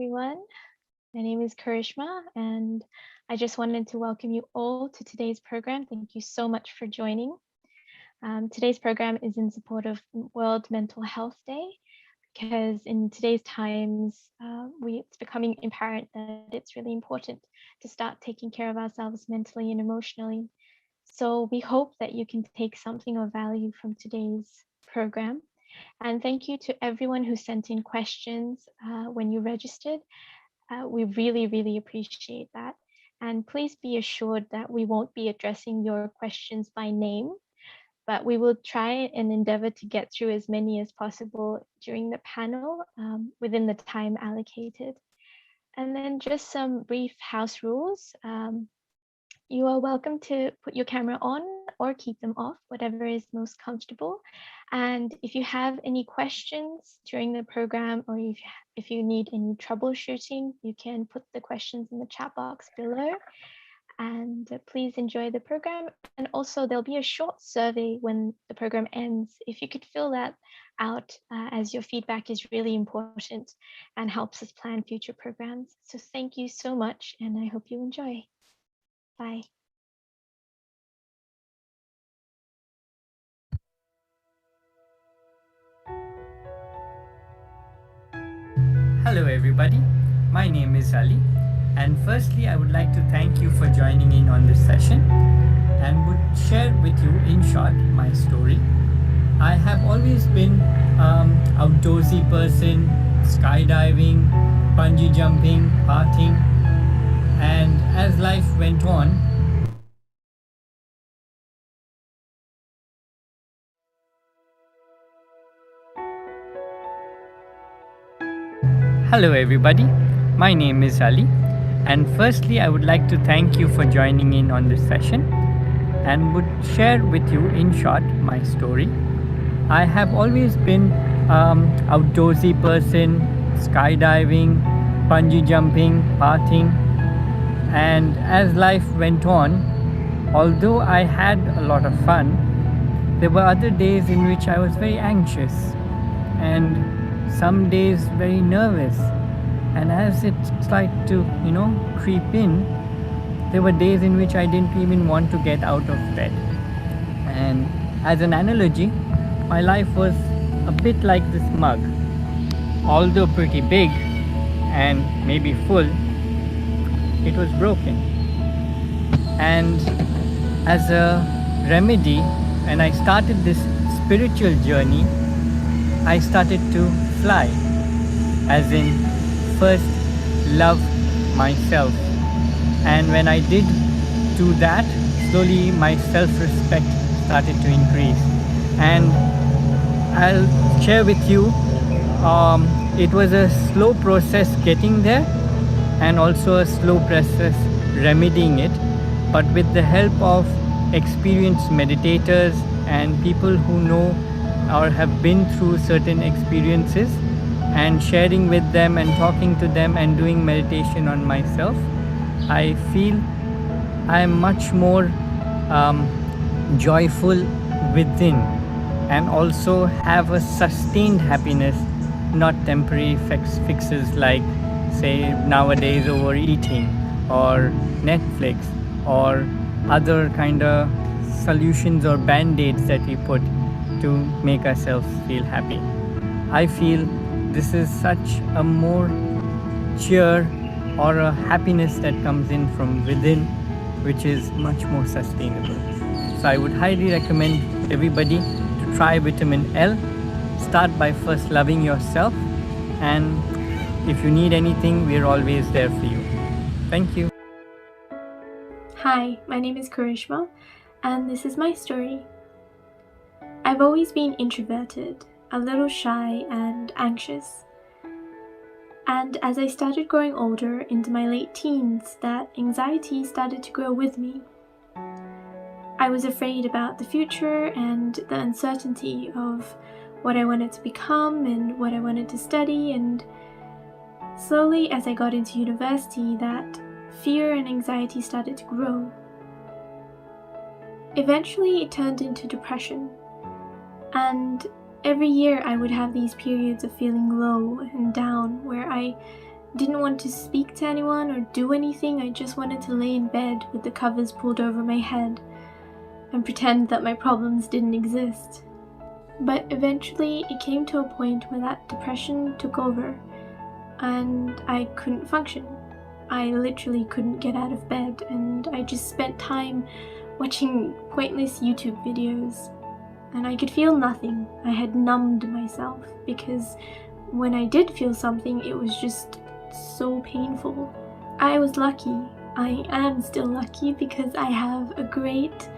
everyone. My name is Karishma, and I just wanted to welcome you all to today's program. Thank you so much for joining. Today's program is in support of World Mental Health Day because in today's times, it's becoming apparent that it's really important to start taking care of ourselves mentally and emotionally. So we hope that you can take something of value from today's program. And thank you to everyone who sent in questions when you registered. We really appreciate that. And please be assured that we won't be addressing your questions by name, but we will try and endeavor to get through as many as possible during the panel within the time allocated. And then just some brief house rules. You are welcome to put your camera on or keep them off, whatever is most comfortable. And if you have any questions during the program, or if you need any troubleshooting, you can put the questions in the chat box below. And please enjoy the program. And also there'll be a short survey when the program ends. If you could fill that out, as your feedback is really important and helps us plan future programs. So thank you so much, and I hope you enjoy. Bye. Hello everybody, my name is Ali, and firstly I would like to thank you for joining in on this session and would share with you in short my story. I have always been outdoorsy person, skydiving, bungee jumping, partying, and as life went on, Hello everybody, my name is Ali, and firstly I would like to thank you for joining in on this session and would share with you in short my story. I have always been outdoorsy person, skydiving, bungee jumping, partying, and as life went on, although I had a lot of fun, there were other days in which I was very anxious and some days very nervous, and as it started to creep in, there were days in which I didn't even want to get out of bed. And as an analogy, my life was a bit like this mug. Although pretty big and maybe full, it was broken. And as a remedy, when I started this spiritual journey, I started to fly, as in first love myself. And when I did do that, slowly my self-respect started to increase. And I'll share with you, it was a slow process getting there and also a slow process remedying it, but with the help of experienced meditators and people who know or have been through certain experiences, and sharing with them and talking to them and doing meditation on myself, I feel I am much more joyful within, and also have a sustained happiness, not temporary fixes like say nowadays overeating or Netflix or other kind of solutions or band-aids that we put to make ourselves feel happy. I feel this is such a more cheer or a happiness that comes in from within, which is much more sustainable. So I would highly recommend everybody to try vitamin L. Start by first loving yourself, and if you need anything, we're always there for you. Thank you. Hi, my name is Karishma, and this is my story. I've always been introverted, a little shy and anxious. And as I started growing older into my late teens, that anxiety started to grow with me. I was afraid about the future and the uncertainty of what I wanted to become and what I wanted to study, and slowly as I got into university, that fear and anxiety started to grow. Eventually it turned into depression, and every year I would have these periods of feeling low and down where I didn't want to speak to anyone or do anything. I just wanted to lay in bed with the covers pulled over my head and pretend that my problems didn't exist. But eventually it came to a point where that depression took over and I couldn't function. I literally couldn't get out of bed, and I just spent time watching pointless YouTube videos, and I could feel nothing. I had numbed myself because when I did feel something, it was just so painful. I was lucky. I am still lucky because I have a great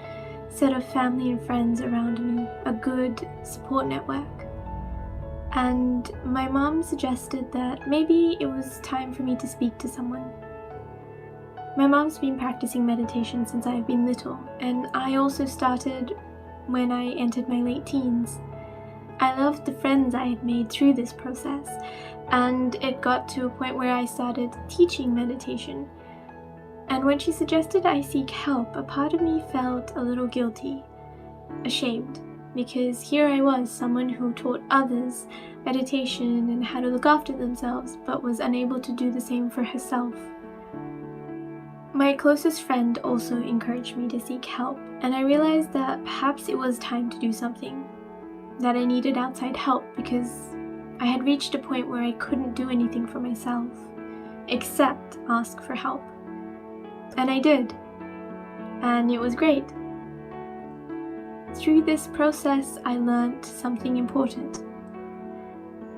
set of family and friends around me, a good support network. And my mom suggested that maybe it was time for me to speak to someone. My mom's been practicing meditation since I've been little, and I also started when I entered my late teens. I loved the friends I had made through this process, and it got to a point where I started teaching meditation. And when she suggested I seek help, a part of me felt a little guilty, ashamed, because here I was, someone who taught others meditation and how to look after themselves, but was unable to do the same for herself. My closest friend also encouraged me to seek help, and I realized that perhaps it was time to do something, that I needed outside help because I had reached a point where I couldn't do anything for myself, except ask for help. And I did, and it was great. Through this process, I learned something important.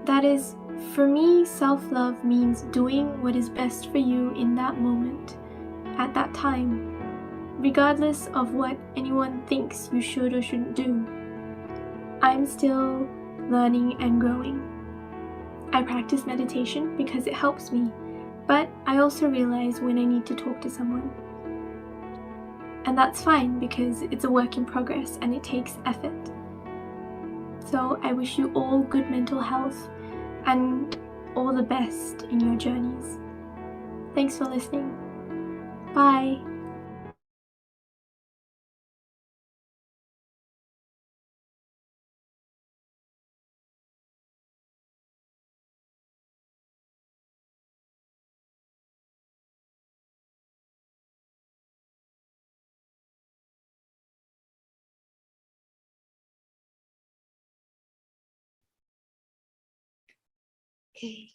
That is, for me, self-love means doing what is best for you in that moment, at that time, regardless of what anyone thinks you should or shouldn't do. I'm still learning and growing. I practice meditation because it helps me, but I also realize when I need to talk to someone. And that's fine because it's a work in progress and it takes effort. So I wish you all good mental health and all the best in your journeys. Thanks for listening. Bye. Okay,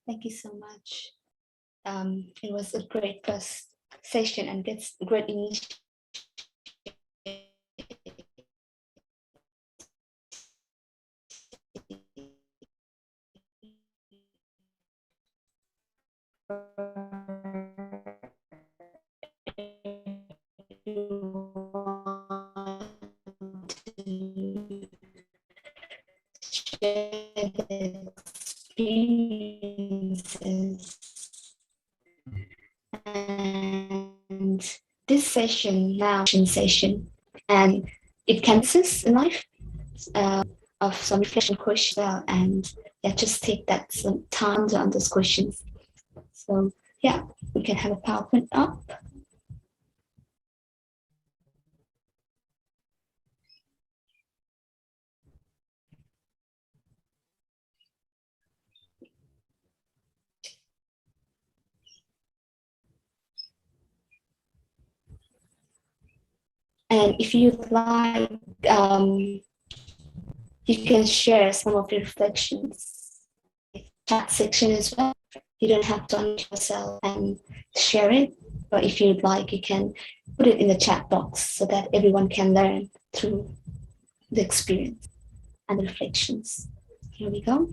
thank you so much. It was a great first session and gets great initiation. Share the experiences. And this session now session, and it can assist in life of some reflection questions well, and yeah, just take that some time to answer those questions. So yeah, we can have a PowerPoint up. And if you'd like, you can share some of your reflections in the chat section as well. You don't have to unmute yourself and share it, but if you'd like, you can put it in the chat box so that everyone can learn through the experience and the reflections. Here we go.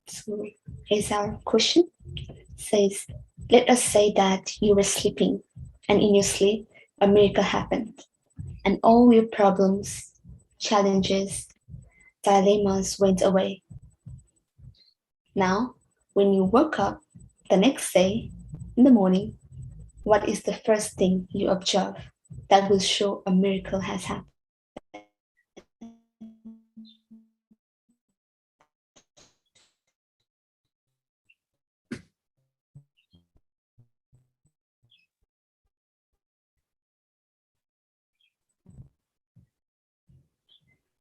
So here's our question. It says, let us say that you were sleeping and in your sleep, a miracle happened and all your problems, challenges, dilemmas went away. Now, when you woke up the next day in the morning, what is the first thing you observe that will show a miracle has happened?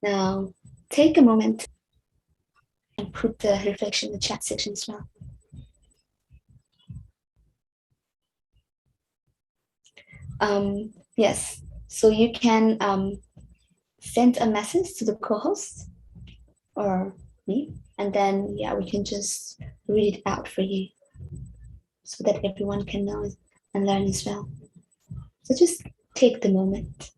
Now, take a moment and put the reflection in the chat section as well. Yes, so you can send a message to the co-host or me, and then yeah, we can just read it out for you so that everyone can know it and learn as well. So just take the moment.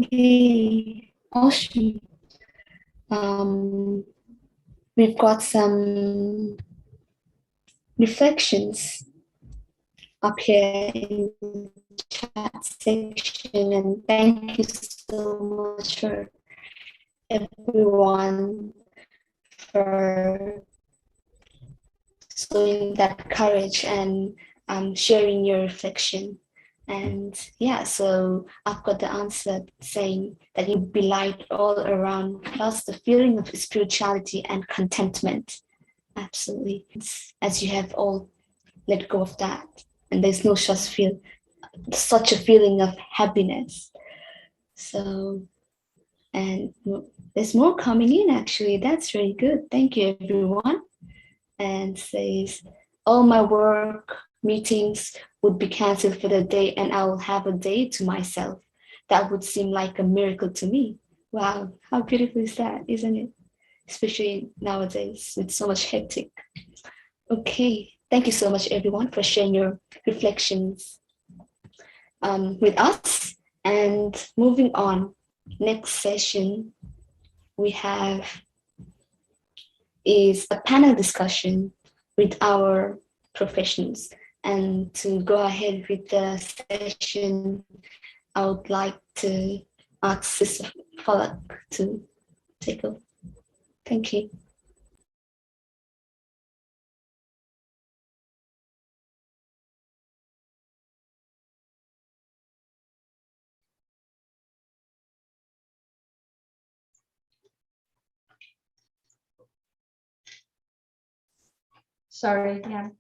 Okay, awesome. We've got some reflections up here in the chat section, and thank you so much for everyone for showing that courage and sharing your reflection. And yeah, so I've got the answer saying that you be light all around, plus the feeling of spirituality and contentment. Absolutely. As you have all let go of that. And there's no such a feeling of happiness. So, and there's more coming in actually. That's very good. Thank you, everyone. And says, all my work meetings would be canceled for the day and I will have a day to myself. That would seem like a miracle to me. Wow, how beautiful is that, isn't it? Especially nowadays with so much hectic. Okay, thank you so much, everyone, for sharing your reflections with us. And moving on, next session we have is a panel discussion with our professionals. And to go ahead with the session, I would like to ask Sister Falak to take over. Thank you. Sorry, yeah.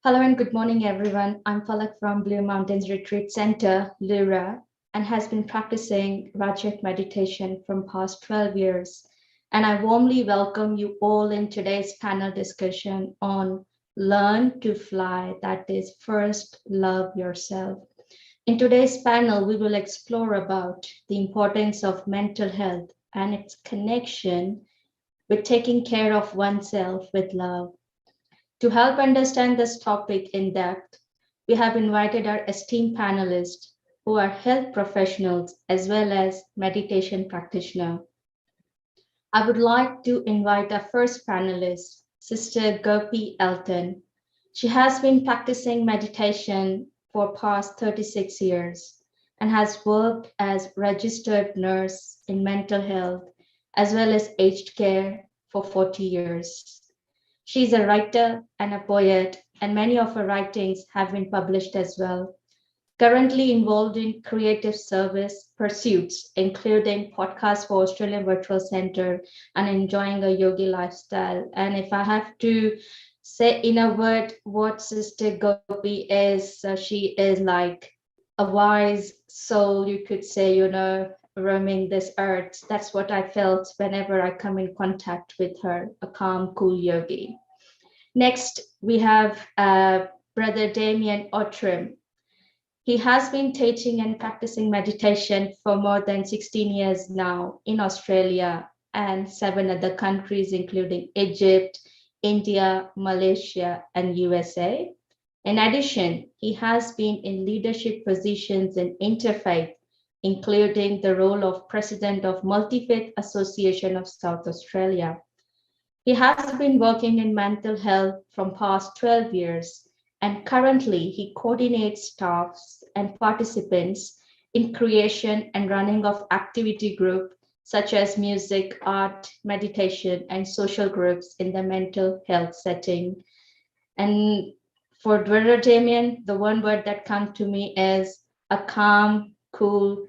Hello and good morning, everyone. I'm Falak from Blue Mountains Retreat Center, Lura, and has been practicing Rajyak meditation from past 12 years. And I warmly welcome you all in today's panel discussion on Learn to Fly, that is, first love yourself. In today's panel, we will explore about the importance of mental health and its connection with taking care of oneself with love. To help understand this topic in depth, we have invited our esteemed panelists who are health professionals as well as meditation practitioners. I would like to invite our first panelist, Sister Gopi Elton. She has been practicing meditation for past 36 years and has worked as registered nurse in mental health as well as aged care for 40 years. She's a writer and a poet, and many of her writings have been published as well. Currently involved in creative service pursuits, including podcasts for Australian Virtual Centre and enjoying a yogi lifestyle. And if I have to say in a word what Sister Gopi is, she is like a wise soul, you could say, roaming this earth. That's what I felt whenever I come in contact with her, a calm, cool yogi. Next, we have Brother Damien Outram. He has been teaching and practicing meditation for more than 16 years now in Australia and 7 other countries, including Egypt, India, Malaysia, and USA. In addition, he has been in leadership positions in interfaith, including the role of President of Multi-Faith Association of South Australia. He has been working in mental health from past 12 years, and currently he coordinates staffs and participants in creation and running of activity group such as music, art, meditation, and social groups in the mental health setting. And for Brother Damien, the one word that comes to me is a calm, cool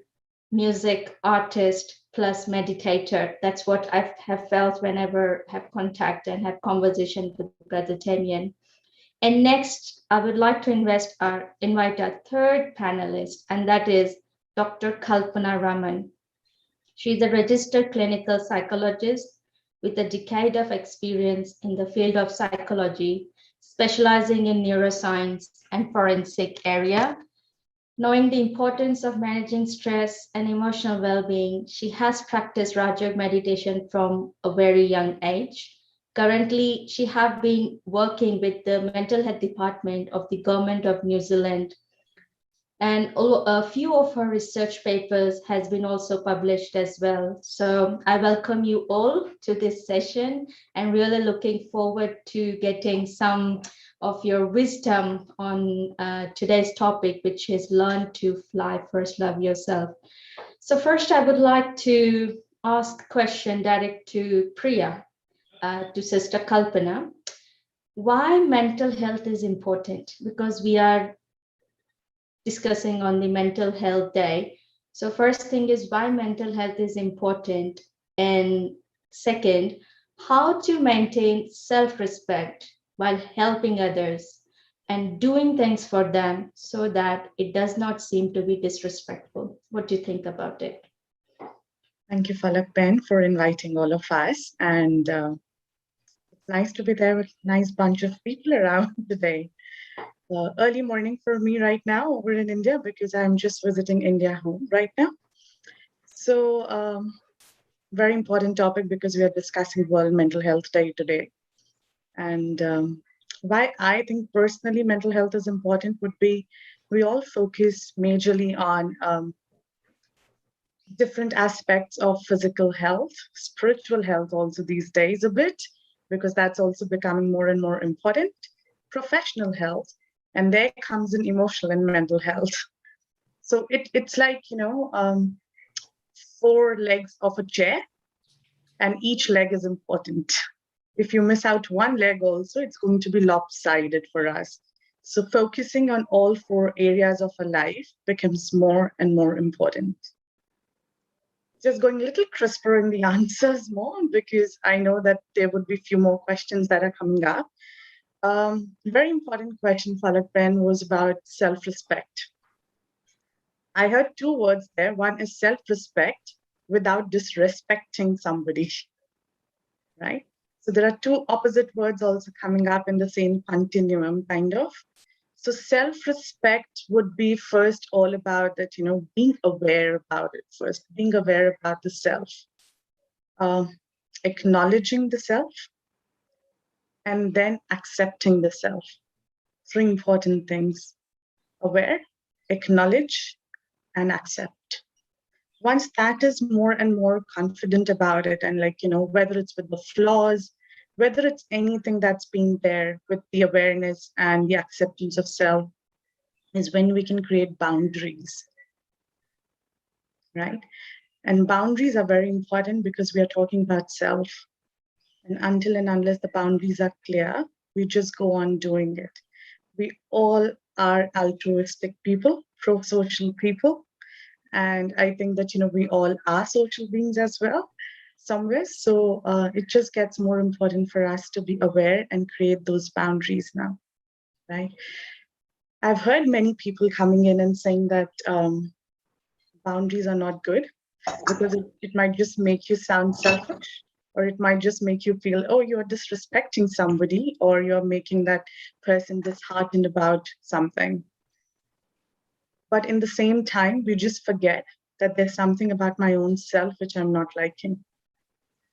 music artist plus meditator. That's what I have felt whenever I have contact and have conversation with Brother Damien. And next, I would like to invite our third panelist, and that is Dr. Kalpana Raman. She's a registered clinical psychologist with a decade of experience in the field of psychology, specializing in neuroscience and forensic area. Knowing the importance of managing stress and emotional well-being, she has practiced Rajyak meditation from a very young age. Currently, she has been working with the mental health department of the government of New Zealand And a few of her research papers has been also published as well. So I welcome you all to this session and really looking forward to getting some of your wisdom on today's topic, which is learn to fly, first love yourself. So first I would like to ask a question direct to Priya, to Sister Kalpana. Why mental health is important? Because we are discussing on the mental health day. So first thing is why mental health is important. And second, how to maintain self-respect while helping others and doing things for them so that it does not seem to be disrespectful. What do you think about it? Thank you, Falak Ben, for inviting all of us. And it's nice to be there with a nice bunch of people around today. Early morning for me right now over in India because I'm just visiting India home right now. So very important topic because we are discussing World Mental Health Day today. And why I think personally mental health is important would be we all focus majorly on different aspects of physical health, spiritual health also these days a bit, because that's also becoming more and more important, professional health, and there comes in emotional and mental health. So it's like, four legs of a chair, and each leg is important. If you miss out one leg also, it's going to be lopsided for us. So focusing on all four areas of our life becomes more and more important. Just going a little crisper in the answers more because I know that there would be a few more questions that are coming up. Very important question, Falak Ben, was about self-respect. I heard two words there. One is self-respect without disrespecting somebody, right? So there are two opposite words also coming up in the same continuum, kind of. So self-respect would be first all about that, being aware about it first, being aware about the self, acknowledging the self, and then accepting the self. Three important things: aware, acknowledge, and accept. Once that is more and more confident about it, and whether it's with the flaws, whether it's anything that's been there with the awareness and the acceptance of self, is when we can create boundaries, right? And boundaries are very important because we are talking about self. And until and unless the boundaries are clear, we just go on doing it. We all are altruistic people, pro-social people. And I think that, we all are social beings as well, somewhere. So it just gets more important for us to be aware and create those boundaries now, right? I've heard many people coming in and saying that boundaries are not good because it might just make you sound selfish, or it might just make you feel, oh, you're disrespecting somebody, or you're making that person disheartened about something. But in the same time, we just forget that there's something about my own self which I'm not liking.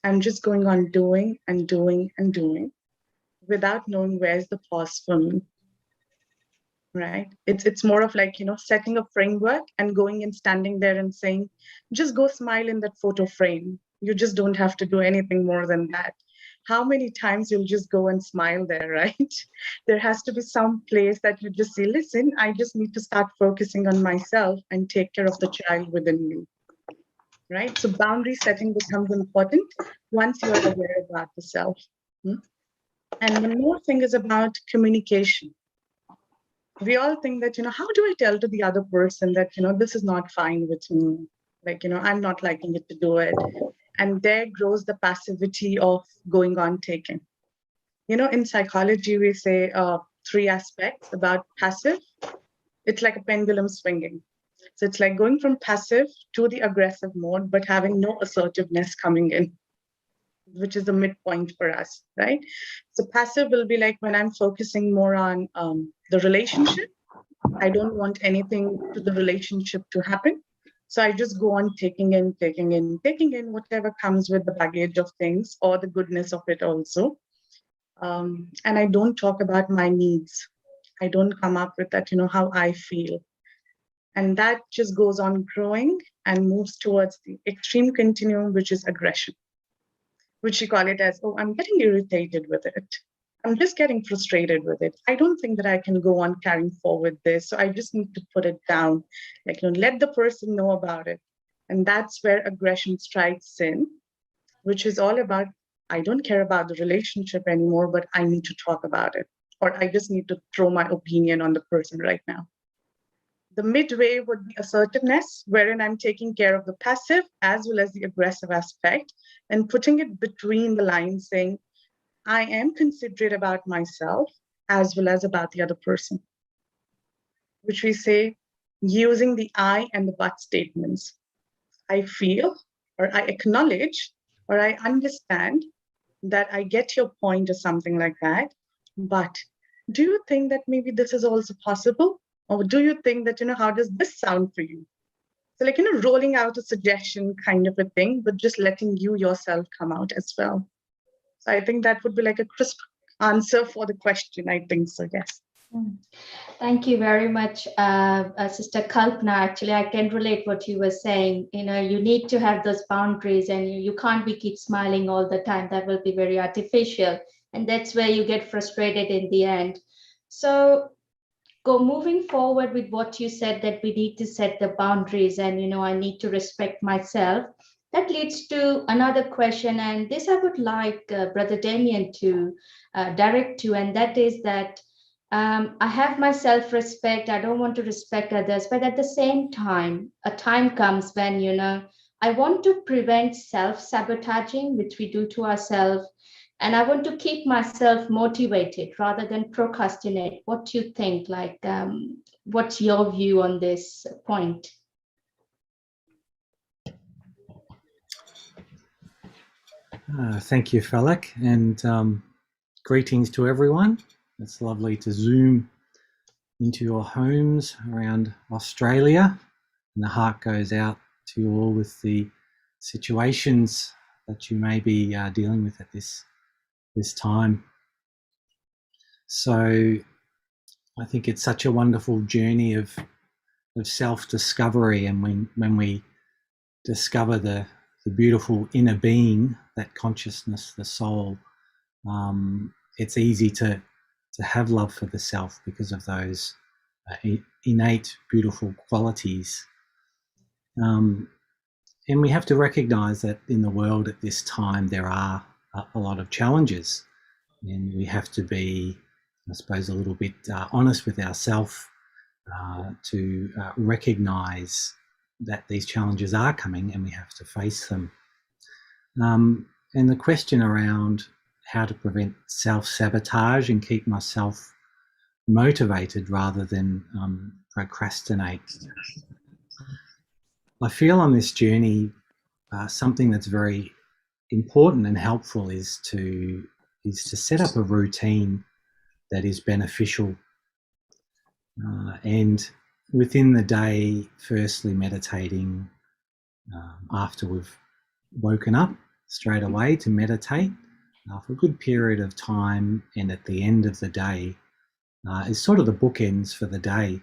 I'm just going on doing and doing and doing without knowing where's the pause for me. Right? It's more of like, setting a framework and going and standing there and saying, just go smile in that photo frame. You just don't have to do anything more than that. How many times you'll just go and smile there, right? There has to be some place that you just say, listen, I just need to start focusing on myself and take care of the child within me, right? So boundary setting becomes important once you're aware about the self. And one more thing is about communication. We all think that, how do I tell to the other person that, this is not fine with me? Like, I'm not liking it to do it. And there grows the passivity of going on taking. In psychology, we say three aspects about passive. It's like a pendulum swinging. So it's like going from passive to the aggressive mode, but having no assertiveness coming in, which is the midpoint for us, right? So passive will be like when I'm focusing more on the relationship. I don't want anything to the relationship to happen. So I just go on taking in whatever comes with the baggage of things or the goodness of it also. And I don't talk about my needs. I don't come up with that, how I feel. And that just goes on growing and moves towards the extreme continuum, which is aggression, which you call it as, oh, I'm getting irritated with it. I'm just getting frustrated with it. I don't think that I can go on carrying forward this. So I just need to put it down, like, let the person know about it. And that's where aggression strikes in, which is all about, I don't care about the relationship anymore, but I need to talk about it. Or I just need to throw my opinion on the person right now. The midway would be assertiveness, wherein I'm taking care of the passive as well as the aggressive aspect and putting it between the lines, saying, I am considerate about myself as well as about the other person, which we say using the I and the but statements. I feel, or I acknowledge, or I understand that I get your point or something like that. But do you think that maybe this is also possible? Or do you think that, how does this sound for you? So like, rolling out a suggestion kind of a thing, but just letting you yourself come out as well. So I think that would be like a crisp answer for the question, I think so, yes. Thank you very much, Sister Kalpana. Actually, I can relate what you were saying. You need to have those boundaries, and you can't keep smiling all the time. That will be very artificial. And that's where you get frustrated in the end. So moving forward with what you said, that we need to set the boundaries and, I need to respect myself. That leads to another question. And this I would like Brother Damien to direct to, and that is that I have my self-respect. I don't want to respect others, but at the same time, a time comes when, I want to prevent self-sabotaging, which we do to ourselves. And I want to keep myself motivated rather than procrastinate. What do you think? What's your view on this point? Thank you, F.L.Y, and greetings to everyone. It's lovely to Zoom into your homes around Australia, and the heart goes out to you all with the situations that you may be dealing with at this time. So I think it's such a wonderful journey of self-discovery, and when we discover the beautiful inner being, that consciousness, the soul, it's easy to have love for the self because of those innate beautiful qualities. And we have to recognize that in the world at this time there are a lot of challenges, and we have to be, I suppose, a little bit honest with ourselves to recognize that these challenges are coming and we have to face them. And the question around how to prevent self-sabotage and keep myself motivated rather than procrastinate. I feel on this journey something that's very important and helpful is to set up a routine that is beneficial, and within the day, firstly meditating after we've woken up straight away to meditate for a good period of time, and at the end of the day is sort of the bookends for the day,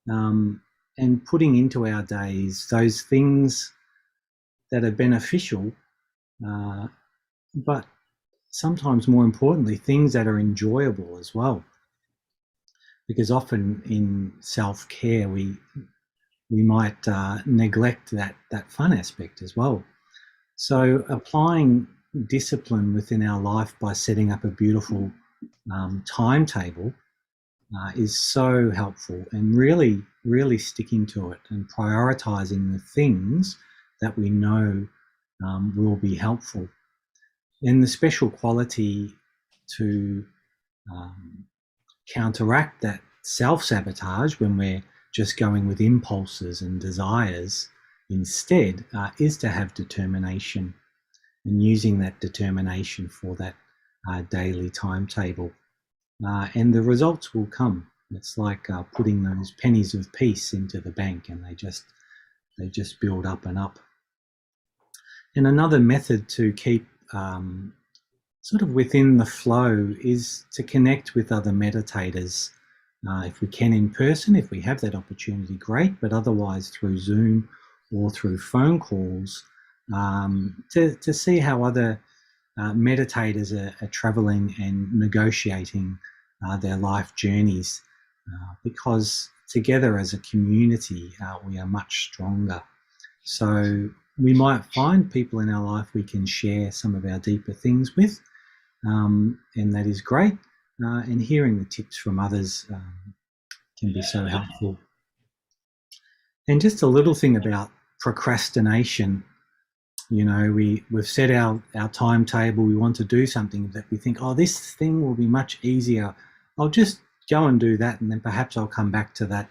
and putting into our days those things that are beneficial, but sometimes more importantly, things that are enjoyable as well. Because often in self-care we might neglect that fun aspect as well. So applying discipline within our life by setting up a beautiful timetable is so helpful, and really sticking to it and prioritizing the things that we know will be helpful. And the special quality to counteract that self-sabotage when we're just going with impulses and desires instead is to have determination, and using that determination for that daily timetable. And the results will come. It's like putting those pennies of peace into the bank, and they just build up and up. And another method to keep sort of within the flow is to connect with other meditators If we can in person, if we have that opportunity, great, but otherwise through Zoom or through phone calls, to see how other meditators are traveling and negotiating their life journeys, because together as a community we are much stronger. So we might find people in our life we can share some of our deeper things with, and that is great. And hearing the tips from others can be so helpful. And just a little thing about procrastination. You know, we've set our timetable, we want to do something that we think, oh, this thing will be much easier. I'll just go and do that, and then perhaps I'll come back to that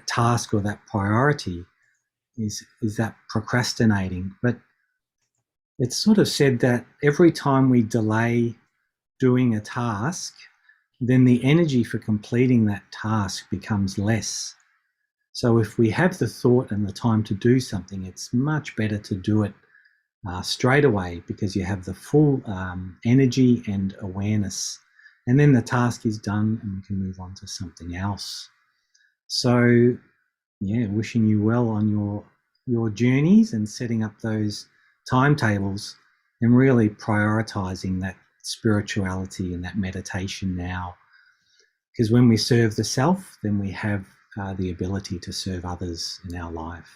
task or that priority. Is that procrastinating? But it's sort of said that every time we delay doing a task, then the energy for completing that task becomes less. So if we have the thought and the time to do something, it's much better to do it straight away, because you have the full energy and awareness, and then the task is done and we can move on to something else. So yeah, wishing you well on your journeys and setting up those timetables and really prioritizing that spirituality and that meditation now, because when we serve the self, then we have the ability to serve others in our life.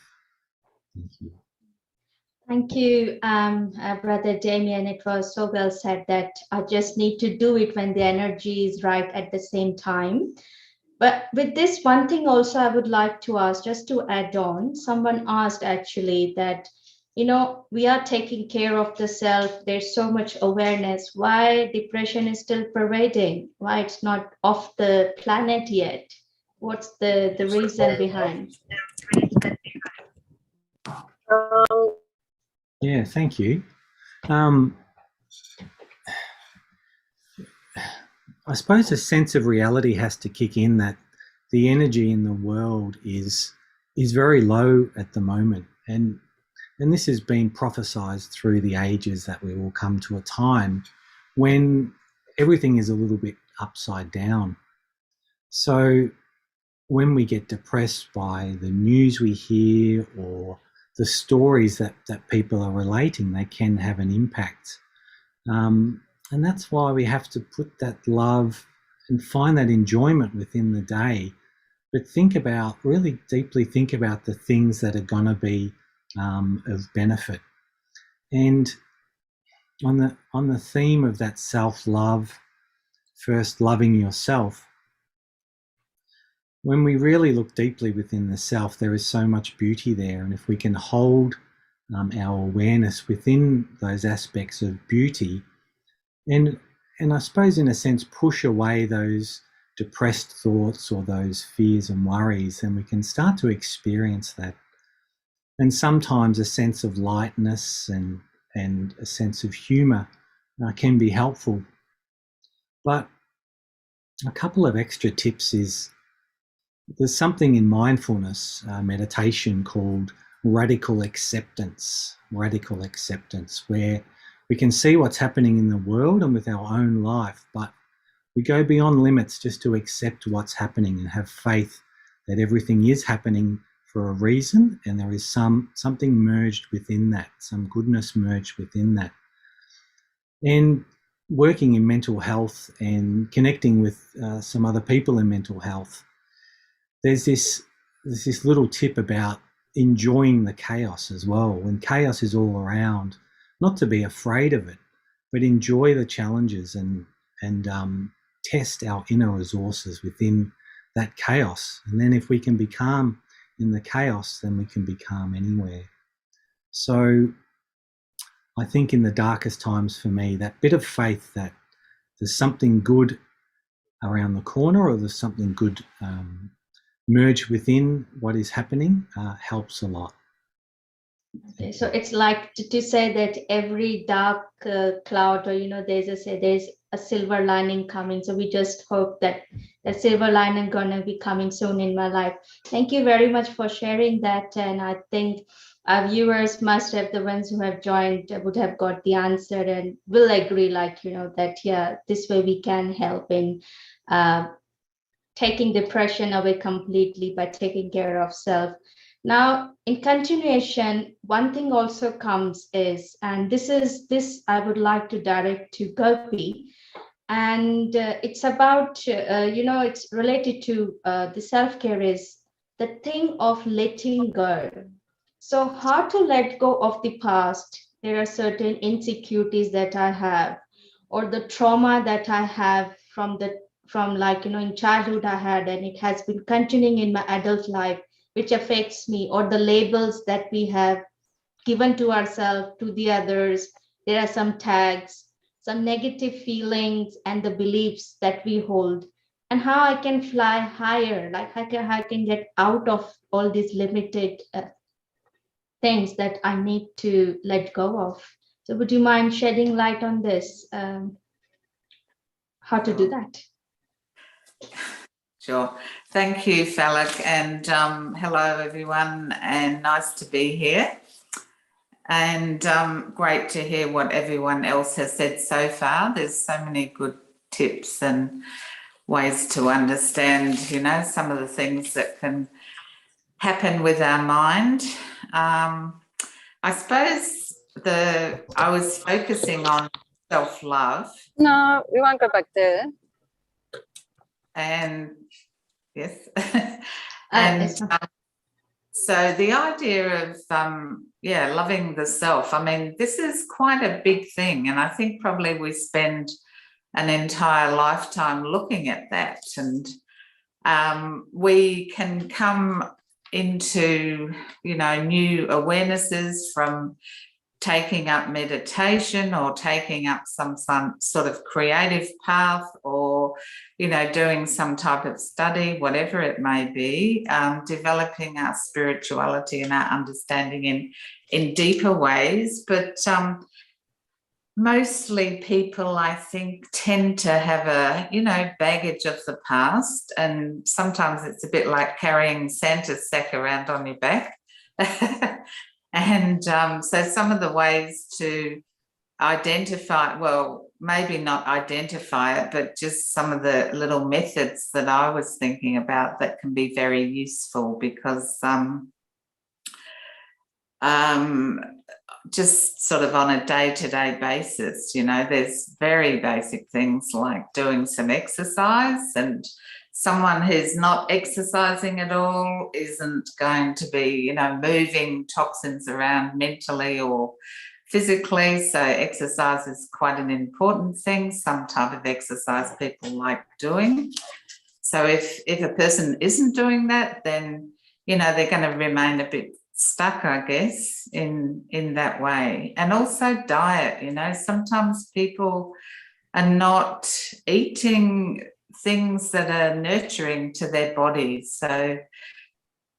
Thank you. Thank you, Brother Damien. It was so well said that I just need to do it when the energy is right at the same time. But with this one thing also, I would like to ask, just to add on, someone asked actually that, you know, we are taking care of the self. There's so much awareness. Why depression is still pervading? Why it's not off the planet yet? What's the reason behind? Yeah, thank you. I suppose a sense of reality has to kick in, that the energy in the world is very low at the moment, and this has been prophesized through the ages, that we will come to a time when everything is a little bit upside down. So when we get depressed by the news we hear or the stories that people are relating, they can have an impact. And that's why we have to put that love and find that enjoyment within the day, but really deeply think about the things that are going to be of benefit. And on the theme of that self-love, first loving yourself, when we really look deeply within the self, there is so much beauty there. And if we can hold our awareness within those aspects of beauty, and I suppose in a sense push away those depressed thoughts or those fears and worries, then we can start to experience that. And sometimes a sense of lightness and a sense of humour can be helpful. But a couple of extra tips is, there's something in mindfulness meditation called radical acceptance, where we can see what's happening in the world and with our own life, but we go beyond limits just to accept what's happening and have faith that everything is happening for a reason, and there is something merged within that, some goodness merged within that. And working in mental health and connecting with some other people in mental health, there's this little tip about enjoying the chaos as well. When chaos is all around, not to be afraid of it, but enjoy the challenges and test our inner resources within that chaos. And then if we can be calm in the chaos, then we can be calm anywhere. So I think in the darkest times for me, that bit of faith that there's something good around the corner, or there's something good merged within what is happening helps a lot. Okay, so it's like to say that every dark cloud, or there's a silver lining coming. So we just hope that that silver lining gonna be coming soon in my life. Thank you very much for sharing that, and I think our viewers must have, the ones who have joined would have got the answer and will agree, that yeah, this way we can help in taking depression away completely by taking care of self. Now, in continuation, one thing also comes is, and this I would like to direct to Gopi, and it's about, it's related to the self-care is the thing of letting go. So how to let go of the past? There are certain insecurities that I have, or the trauma that I have from like, in childhood I had, and it has been continuing in my adult life, which affects me, or the labels that we have given to ourselves, to the others. There are some tags, some negative feelings, and the beliefs that we hold, and how I can fly higher, like I can get out of all these limited things that I need to let go of. So would you mind shedding light on this? How to do that? Sure. Thank you, F.L.Y, and hello everyone, and nice to be here. And great to hear what everyone else has said so far. There's so many good tips and ways to understand, some of the things that can happen with our mind. I suppose I was focusing on self-love. No, we won't go back there. And yes. And so the idea of, loving the self, I mean, this is quite a big thing. And I think probably we spend an entire lifetime looking at that. And we can come into, new awarenesses from taking up meditation or taking up some sort of creative path, or, doing some type of study, whatever it may be, developing our spirituality and our understanding in deeper ways. But mostly people, I think, tend to have a, baggage of the past. And sometimes it's a bit like carrying Santa's sack around on your back. And so some of the ways to identify, well, maybe not identify it, but just some of the little methods that I was thinking about that can be very useful, because just sort of on a day-to-day basis, there's very basic things like doing some exercise, and someone who's not exercising at all isn't going to be, moving toxins around mentally or physically. So exercise is quite an important thing. Some type of exercise people like doing. So if a person isn't doing that, then, they're going to remain a bit stuck, I guess, in that way. And also diet, sometimes people are not eating things that are nurturing to their bodies. So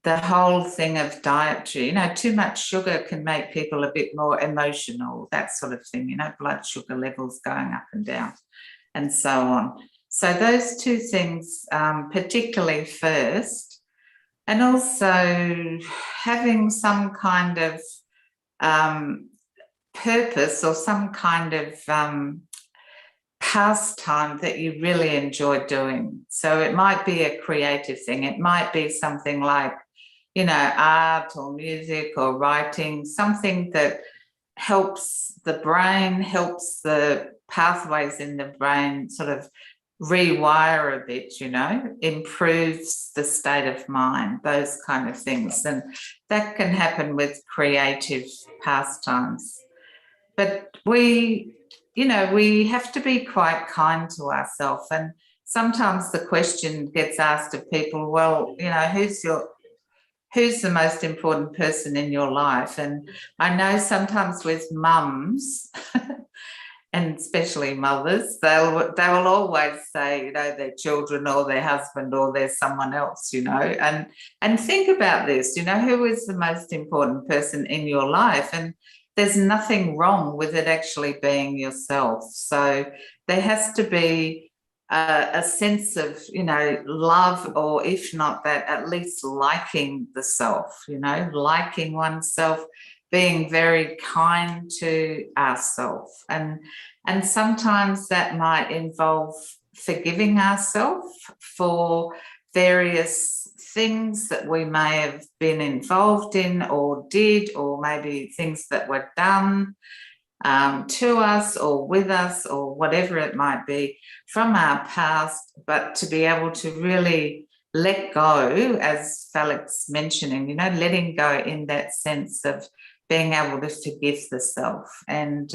the whole thing of dietary, too much sugar can make people a bit more emotional, that sort of thing, blood sugar levels going up and down and so on. So those two things, particularly first, and also having some kind of purpose or some kind of pastime that you really enjoy doing. So it might be a creative thing. It might be something like, art or music or writing, something that helps the brain, helps the pathways in the brain sort of rewire a bit, improves the state of mind, those kind of things. And that can happen with creative pastimes. But we have to be quite kind to ourselves. And sometimes the question gets asked of people, well, who's the most important person in your life? And I know sometimes with mums, and especially mothers, they will always say, their children or their husband or their someone else, and think about this, who is the most important person in your life? And there's nothing wrong with it actually being yourself. So there has to be a sense of, love, or if not that, at least liking the self, liking oneself, being very kind to ourselves. And sometimes that might involve forgiving ourselves for various things that we may have been involved in or did, or maybe things that were done to us or with us or whatever it might be from our past, but to be able to really let go, as Felix mentioning, you know, letting go in that sense of being able to forgive the self. And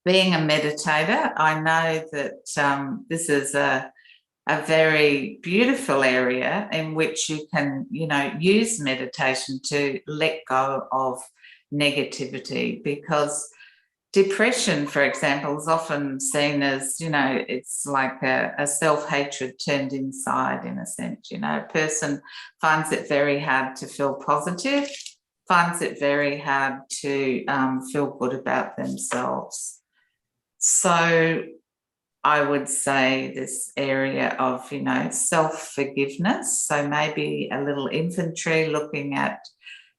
being a meditator, I know that this is a very beautiful area in which you can, you know, use meditation to let go of negativity, because depression, for example, is often seen as, you know, it's like a self-hatred turned inside, in a sense. You know, a person finds it very hard to feel positive, finds it very hard to feel good about themselves. So I would say this area of, you know, self-forgiveness. So maybe a little inventory, looking at,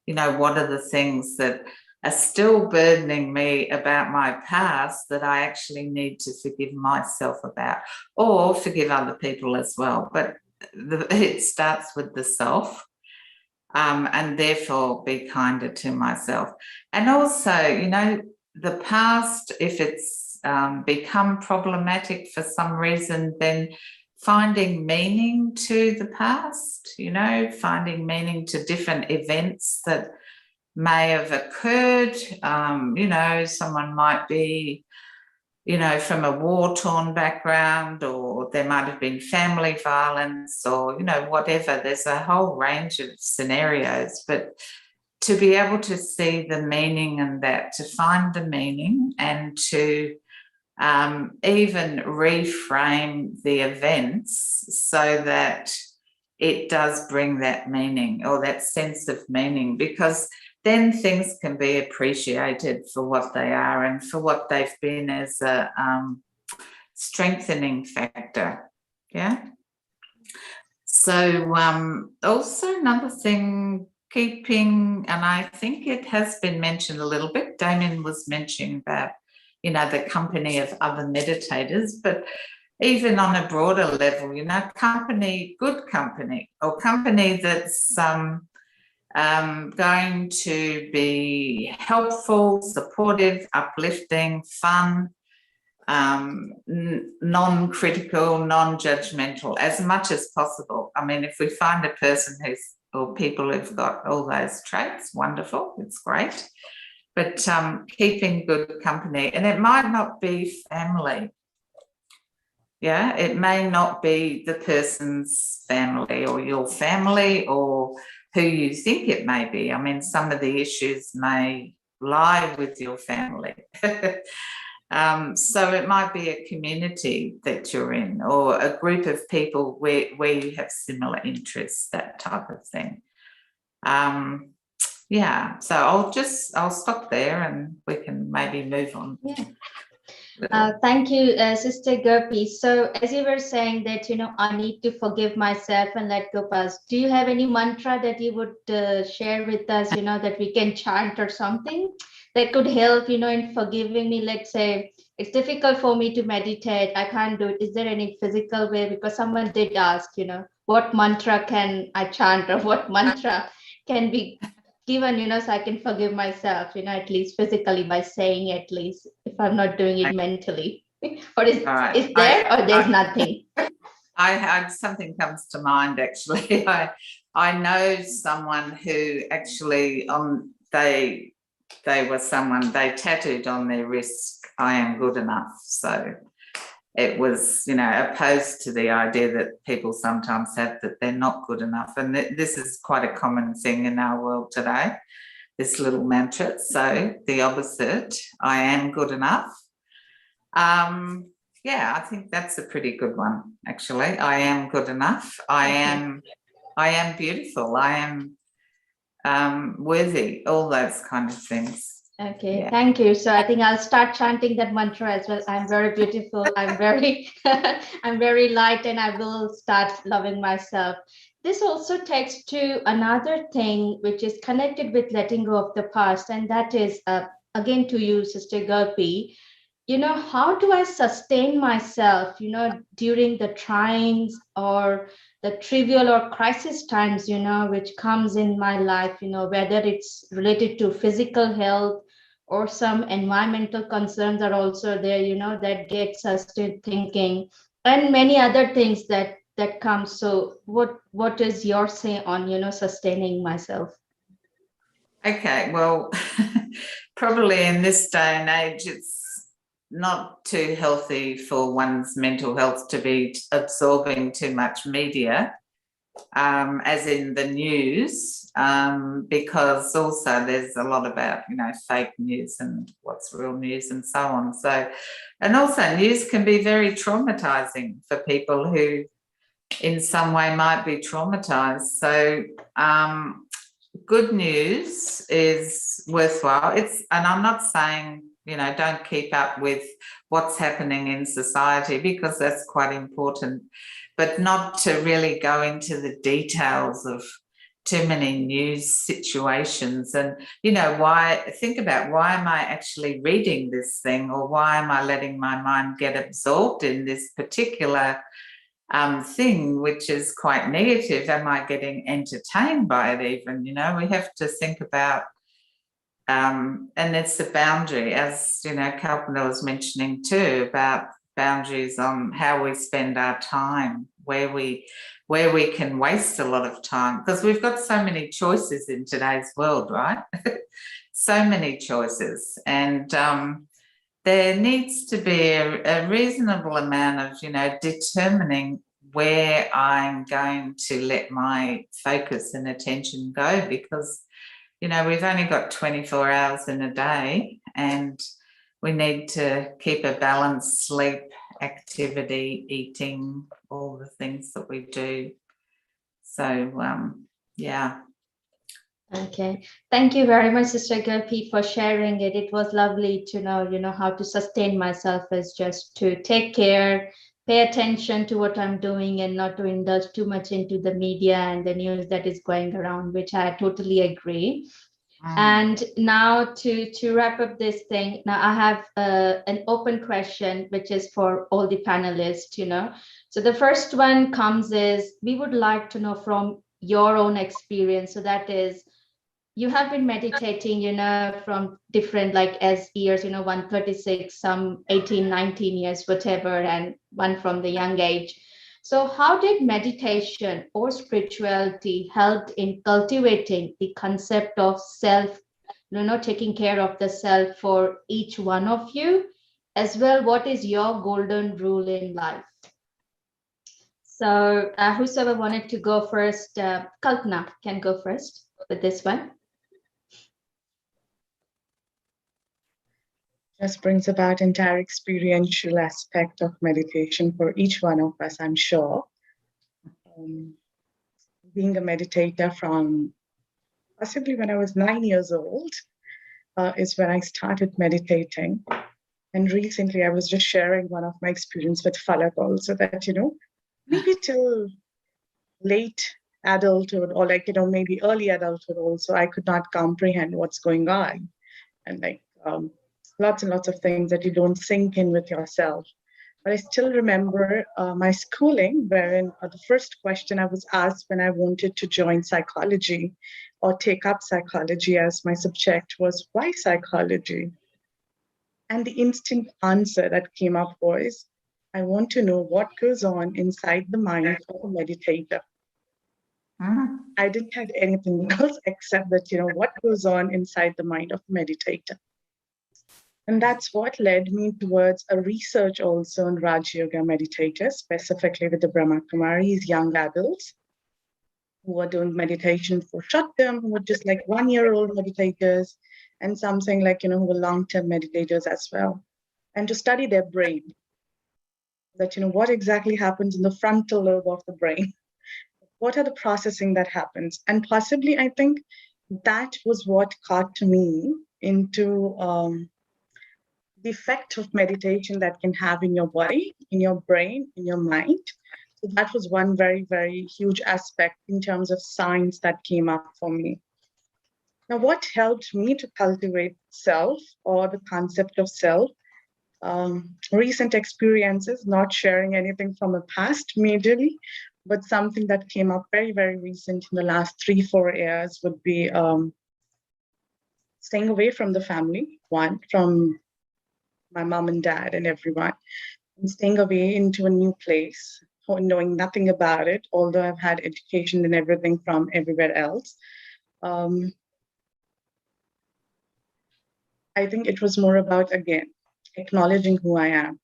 you know, what are the things that are still burdening me about my past that I actually need to forgive myself about, or forgive other people as well. But it starts with the self, and therefore be kinder to myself. And also, you know, the past, if it's become problematic for some reason, then finding meaning to the past, you know, finding meaning to different events that may have occurred. You know, someone might be, you know, from a war-torn background, or there might have been family violence, or, you know, whatever. There's a whole range of scenarios, but to be able to see the meaning in that, to find the meaning, and to even reframe the events so that it does bring that meaning, or that sense of meaning, because then things can be appreciated for what they are and for what they've been as a strengthening factor. Yeah. So also another thing, keeping, and I think it has been mentioned a little bit, Damien was mentioning about, you know, the company of other meditators, but even on a broader level, you know, company, good company, or company that's going to be helpful, supportive, uplifting, fun, non-critical, non-judgmental, as much as possible. I mean, if we find a person or people who've got all those traits, wonderful, it's great. But keeping good company, and it might not be family. Yeah, it may not be the person's family or your family or who you think it may be. I mean, some of the issues may lie with your family. So it might be a community that you're in, or a group of people where you have similar interests, that type of thing. Yeah, so I'll stop there and we can maybe move on. Yeah. Thank you, Sister Gurpi. So as you were saying that, you know, I need to forgive myself and let go past. Do you have any mantra that you would share with us, you know, that we can chant or something that could help, you know, in forgiving me? Let's say it's difficult for me to meditate. I can't do it. Is there any physical way? Because someone did ask, you know, what mantra can I chant, or what mantra can be given, you know, so I can forgive myself, you know, at least physically, by saying, at least if I'm not doing it mentally. Or is there, or there's nothing? I had something comes to mind, actually. I know someone who actually they were someone, they tattooed on their wrist, I am good enough. So it was, you know, opposed to the idea that people sometimes have, that they're not good enough. And this is quite a common thing in our world today, this little mantra. So the opposite, I am good enough. Yeah, I think that's a pretty good one, actually. I am good enough. I am beautiful. I am worthy, all those kind of things. Okay, yeah. Thank you. So I think I'll start chanting that mantra as well. I'm very beautiful. I'm very, I'm very light, and I will start loving myself. This also takes to another thing which is connected with letting go of the past, and that is again to you, Sister Gurpi. how do I sustain myself, during the tryings or the trivial or crisis times, which comes in my life, whether it's related to physical health or some environmental concerns are also there, that gets us to thinking, and many other things that come. So what is your say on, sustaining myself? Okay, well, probably in this day and age, it's not too healthy for one's mental health to be absorbing too much media, as in the news, because also there's a lot about, fake news and what's real news and so on. So, and also news can be very traumatizing for people who in some way might be traumatized. So, good news is worthwhile. And I'm not saying, don't keep up with what's happening in society, because that's quite important, but not to really go into the details of too many news situations. And, think about, why am I actually reading this thing, or why am I letting my mind get absorbed in this particular thing, which is quite negative? Am I getting entertained by it even? We have to think about, and it's the boundary, as Kalpana was mentioning too, about boundaries on how we spend our time, where we can waste a lot of time, because we've got so many choices in today's world, right? So many choices, and there needs to be a reasonable amount of, determining where I'm going to let my focus and attention go, because, we've only got 24 hours in a day, and we need to keep a balanced sleep, activity, eating, all the things that we do. So, yeah. Okay, thank you very much, Sister Gurpi, for sharing it. It was lovely to know, how to sustain myself is just to take care, pay attention to what I'm doing, and not to indulge too much into the media and the news that is going around, which I totally agree. And now to wrap up this thing, now I have an open question, which is for all the panelists. So the first one comes is, we would like to know from your own experience. So that is, you have been meditating, from different, like, as years, 136, some 18, 19 years, whatever, and one from the young age. So how did meditation or spirituality help in cultivating the concept of self, taking care of the self for each one of you? As well, what is your golden rule in life? So whosoever wanted to go first, Kalpana can go first with this one. Just brings about entire experiential aspect of meditation for each one of us, I'm sure. Being a meditator from possibly when I was 9 years old is when I started meditating. And recently I was just sharing one of my experience with F.L.Y also, that, maybe till late adulthood, or maybe early adulthood also, I could not comprehend what's going on. And lots and lots of things that you don't sink in with yourself. But I still remember my schooling, wherein the first question I was asked when I wanted to join psychology or take up psychology as my subject was, why psychology? And the instant answer that came up was, I want to know what goes on inside the mind of a meditator. I didn't have anything else except that, what goes on inside the mind of a meditator. And that's what led me towards a research also on Raj Yoga meditators, specifically with the Brahma Kumaris, young adults who are doing meditation for short term, who were just like 1-year-old meditators, and something like, who were long-term meditators as well. And to study their brain, that, what exactly happens in the frontal lobe of the brain. What are the processing that happens? And possibly, I think that was what caught me into the effect of meditation that can have in your body, in your brain, in your mind. So that was one very, very huge aspect in terms of science that came up for me. Now, what helped me to cultivate self, or the concept of self, recent experiences, not sharing anything from a past majorly, but something that came up very, very recent in the last 3-4 years would be staying away from the family, from my mom and dad and everyone, and staying away into a new place, knowing nothing about it, although I've had education and everything from everywhere else. I think it was more about, again, acknowledging who I am.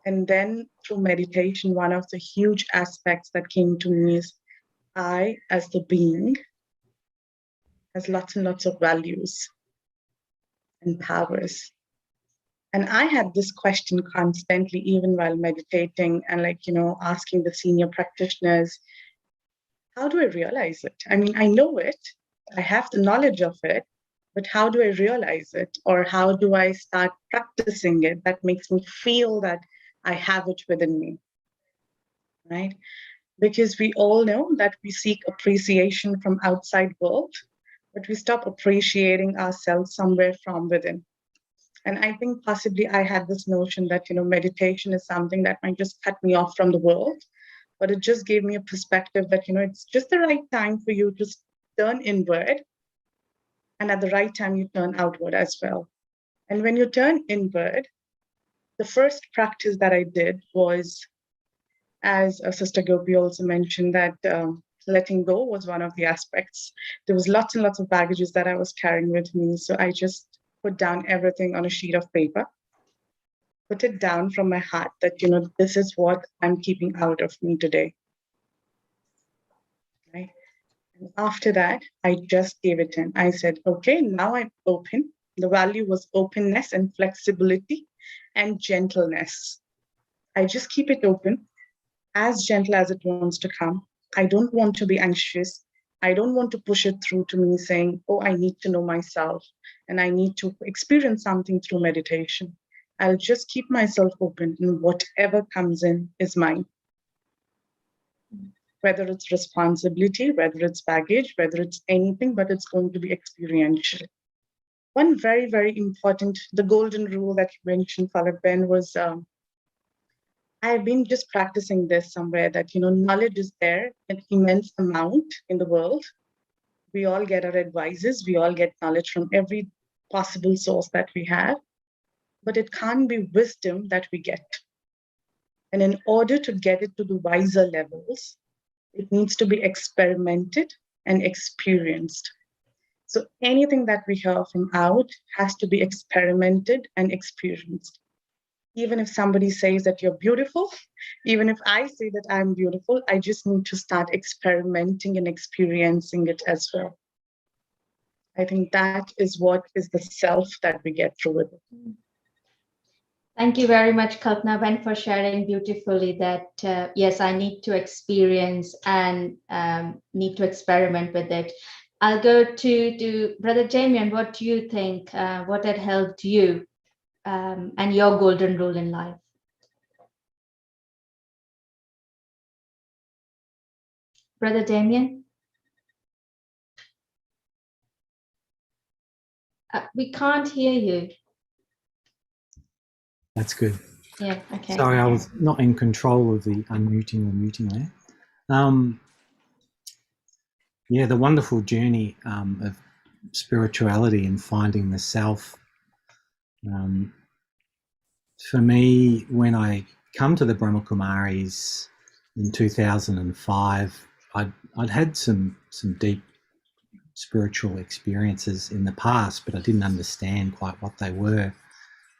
And then through meditation, one of the huge aspects that came to me is I, as the being, has lots and lots of values and powers. And I had this question constantly, even while meditating and asking the senior practitioners, how do I realize it? I mean, I know it, I have the knowledge of it, but how do I realize it? Or how do I start practicing it that makes me feel that I have it within me, right? Because we all know that we seek appreciation from outside world, but we stop appreciating ourselves somewhere from within. And I think possibly I had this notion that, meditation is something that might just cut me off from the world, but it just gave me a perspective that, it's just the right time for you to turn inward. And at the right time, you turn outward as well. And when you turn inward, the first practice that I did was, as Sister Gopi also mentioned, that letting go was one of the aspects. There was lots and lots of baggages that I was carrying with me. So I just put down everything on a sheet of paper, put it down from my heart that, this is what I'm keeping out of me today. Right? And after that, I just gave it in. I said, okay, now I'm open. The value was openness and flexibility and gentleness. I just keep it open, as gentle as it wants to come. I don't want to be anxious. I don't want to push it through to me saying, oh, I need to know myself and I need to experience something through meditation. I'll just keep myself open and whatever comes in is mine. Whether it's responsibility, whether it's baggage, whether it's anything, but it's going to be experiential. One very, very important, the golden rule that you mentioned, Falak Ben, was I've been just practicing this somewhere that, knowledge is there, an immense amount in the world. We all get our advices. We all get knowledge from every possible source that we have, but it can't be wisdom that we get. And in order to get it to the wiser levels, it needs to be experimented and experienced. So anything that we hear from out has to be experimented and experienced. Even if somebody says that you're beautiful, even if I say that I'm beautiful, I just need to start experimenting and experiencing it as well. I think that is what is the self that we get through with it. Thank you very much, Kalpana Ben, for sharing beautifully that, yes, I need to experience and need to experiment with it. I'll go to Brother Damien. What do you think? What had helped you and your golden rule in life? Brother Damien? We can't hear you. That's good. Yeah, okay. Sorry, I was not in control of the unmuting or muting there. Yeah, the wonderful journey of spirituality and finding the self. For me, when I come to the Brahma Kumaris in 2005, I'd had some deep spiritual experiences in the past, but I didn't understand quite what they were.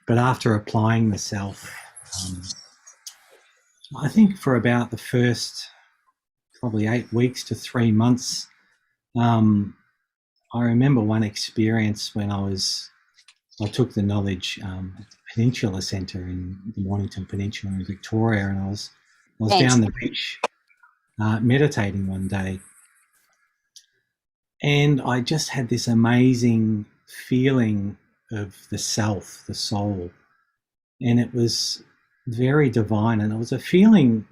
But after applying the self, I think for about the first probably 8 weeks to 3 months, I remember one experience when I took the knowledge at the Peninsula Centre in the Mornington Peninsula in Victoria, and I was down the beach meditating one day, and I just had this amazing feeling of the self, the soul, and it was very divine, and it was a feeling,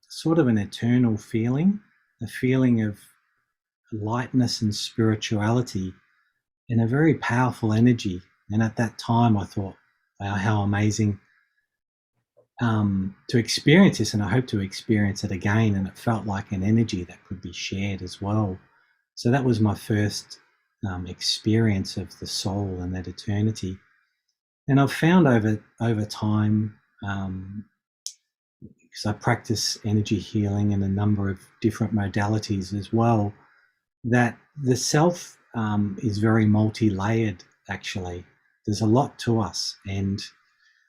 sort of an eternal feeling, a feeling of lightness and spirituality and a very powerful energy. And at that time I thought, wow, how amazing to experience this, and I hope to experience it again. And it felt like an energy that could be shared as well. So that was my first experience of the soul and that eternity. And I've found over time, because I practice energy healing in a number of different modalities as well, that the self is very multi-layered. Actually, there's a lot to us, and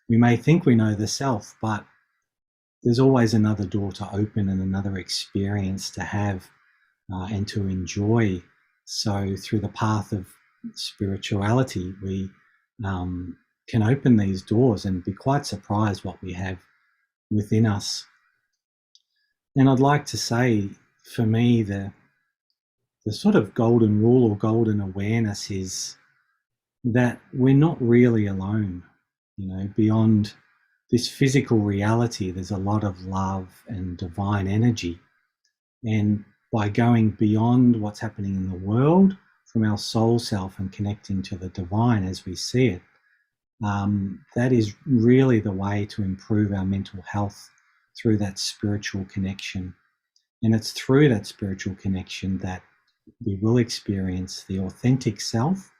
we may think we know the self, but there's always another door to open and another experience to have and to enjoy. So through the path of spirituality, we can open these doors and be quite surprised what we have within us. And I'd like to say, for me, the sort of golden rule or golden awareness is that we're not really alone. You know, beyond this physical reality, there's a lot of love and divine energy. And by going beyond what's happening in the world from our soul self and connecting to the divine as we see it, that is really the way to improve our mental health, through that spiritual connection. And it's through that spiritual connection that we will experience the authentic self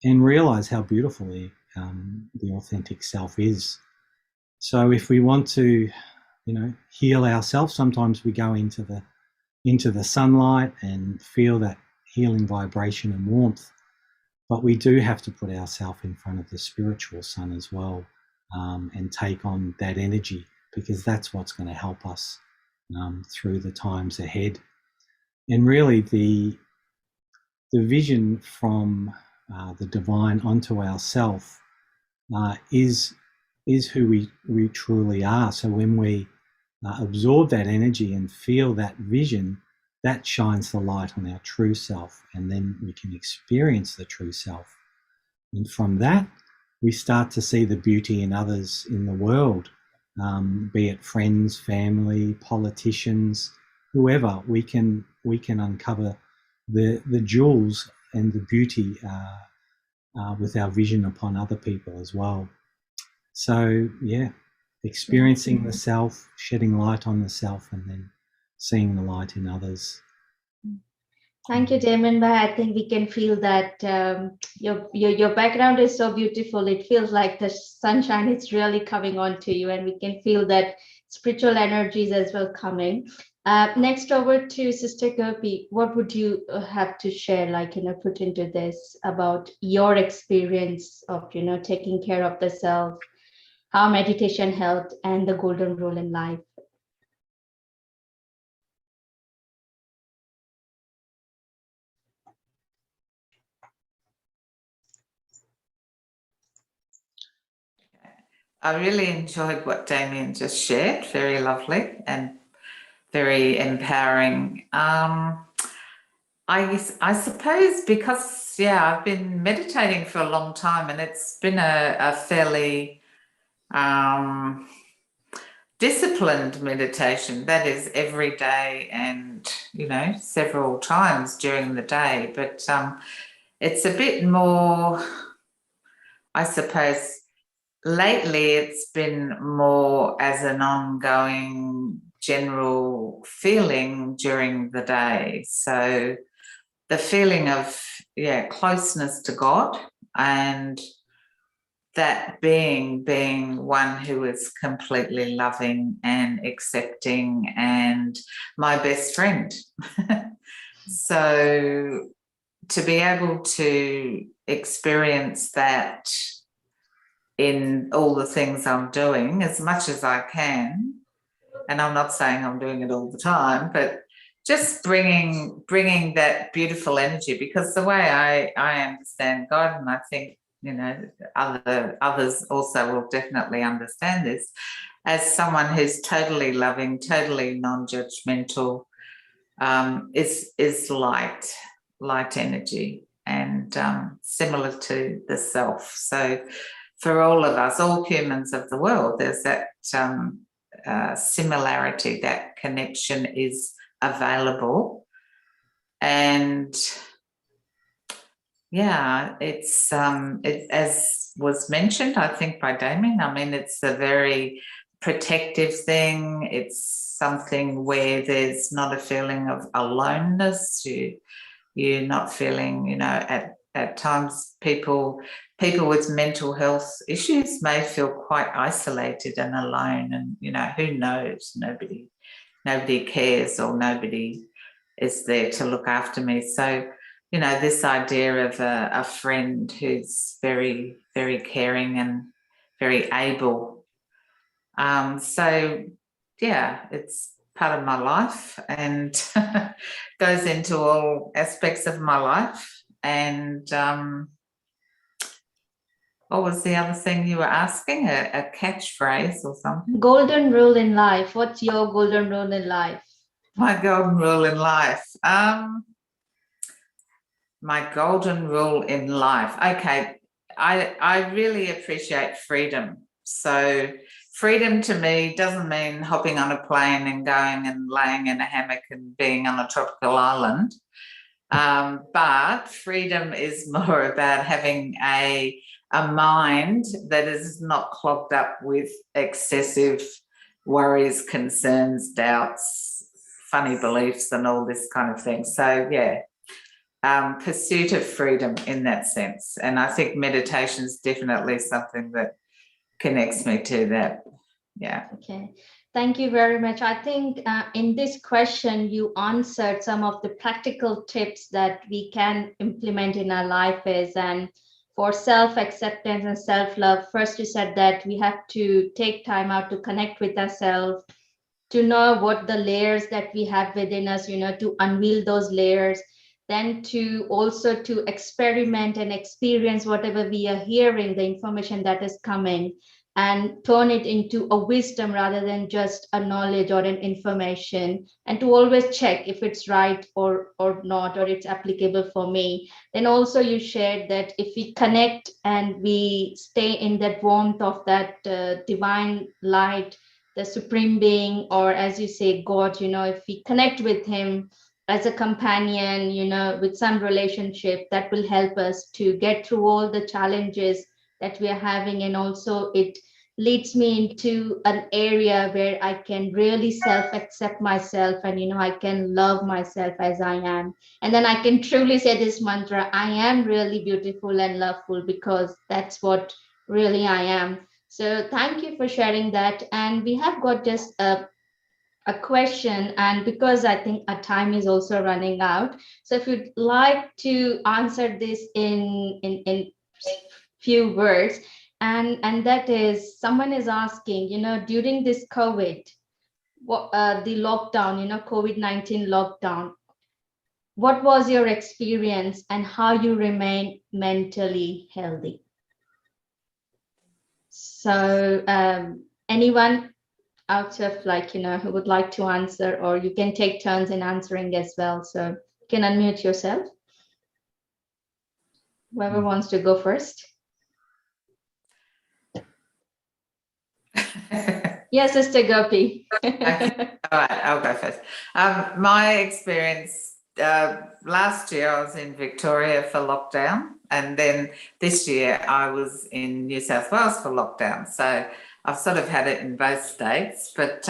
and realize how beautiful the authentic self is. So if we want to, heal ourselves, sometimes we go into the sunlight and feel that healing vibration and warmth, but we do have to put ourselves in front of the spiritual sun as well, and take on that energy, because that's what's going to help us through the times ahead. And really the vision from the divine onto ourself is who we truly are. So when we absorb that energy and feel that vision, that shines the light on our true self, and then we can experience the true self. And from that, we start to see the beauty in others in the world, be it friends, family, politicians, whoever. We can uncover the jewels and the beauty with our vision upon other people as well. So yeah, experiencing the self, shedding light on the self, and then seeing the light in others. Thank you, Damon. But I think we can feel that your background is so beautiful. It feels like the sunshine is really coming onto you, and we can feel that spiritual energies as well coming. Next, over to Sister Gopi. What would you have to share, put into this about your experience of, taking care of the self, how meditation helped, and the golden rule in life? I really enjoyed what Damien just shared. Very lovely and very empowering. I suppose because, I've been meditating for a long time, and it's been a fairly disciplined meditation. That is every day and, several times during the day. But it's a bit more, I suppose, lately it's been more as an ongoing general feeling during the day. So the feeling of, closeness to God, and that being one who is completely loving and accepting and my best friend. So to be able to experience that in all the things I'm doing as much as I can, and I'm not saying I'm doing it all the time, but just bringing that beautiful energy, because the way I understand God, and I think, others also will definitely understand this, as someone who's totally loving, totally non-judgmental, is light energy, and similar to the self. So for all of us, all humans of the world, there's that similarity, that connection is available. And it's as was mentioned, I think, by Damien, it's a very protective thing. It's something where there's not a feeling of aloneness. You're not feeling, you know, at times people with mental health issues may feel quite isolated and alone, and, you know, who knows, nobody cares, or nobody is there to look after me. So, you know, this idea of a friend who's very, very caring and very able. So, yeah, it's part of my life and goes into all aspects of my life. And what was the other thing you were asking? A catchphrase or something? Golden rule in life. What's your golden rule in life? My golden rule in life. My golden rule in life. Okay, I really appreciate freedom. So freedom to me doesn't mean hopping on a plane and going and laying in a hammock and being on a tropical island. But freedom is more about having a mind that is not clogged up with excessive worries, concerns, doubts, funny beliefs, and all this kind of thing. So, yeah, pursuit of freedom in that sense. And I think meditation is definitely something that connects me to that. Yeah. Okay. Thank you very much. I think in this question, you answered some of the practical tips that we can implement in our life and for self-acceptance and self-love. First, you said that we have to take time out to connect with ourselves, to know what the layers that we have within us, you know, to unveil those layers, then to also to experiment and experience whatever we are hearing, the information that is coming, and turn it into a wisdom rather than just a knowledge or an information, and to always check if it's right or not, or it's applicable for me. Then also you shared that if we connect and we stay in that warmth of that divine light, the supreme being, or as you say, God, you know, if we connect with him as a companion, you know, with some relationship, that will help us to get through all the challenges that we are having. And also it leads me into an area where I can really self-accept myself, and, you know, I can love myself as I am. And then I can truly say this mantra, I am really beautiful and loveful, because that's what really I am. So thank you for sharing that. And we have got just a question, and because I think our time is also running out, so if you'd like to answer this in few words, and that is, someone is asking, you know, during this COVID, what the lockdown, you know, COVID-19 lockdown, what was your experience and how you remain mentally healthy? So anyone out of, like, you know, who would like to answer, or you can take turns in answering as well. So you can unmute yourself. Whoever wants to go first. Yes, Sister Gopi. Okay. All right, I'll go first. My experience, last year I was in Victoria for lockdown, and then this year I was in New South Wales for lockdown. So I've sort of had it in both states, but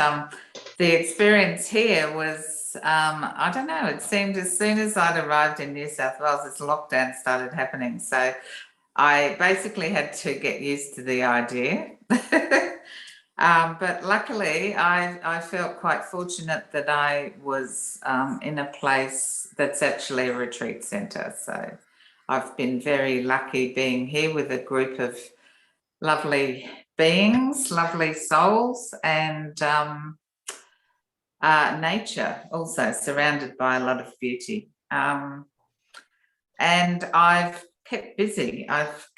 the experience here was, I don't know, it seemed as soon as I'd arrived in New South Wales, this lockdown started happening. So I basically had to get used to the idea. But luckily, I felt quite fortunate that I was in a place that's actually a retreat centre. So I've been very lucky being here with a group of lovely beings, lovely souls, and nature also, surrounded by a lot of beauty. And I've kept busy. I've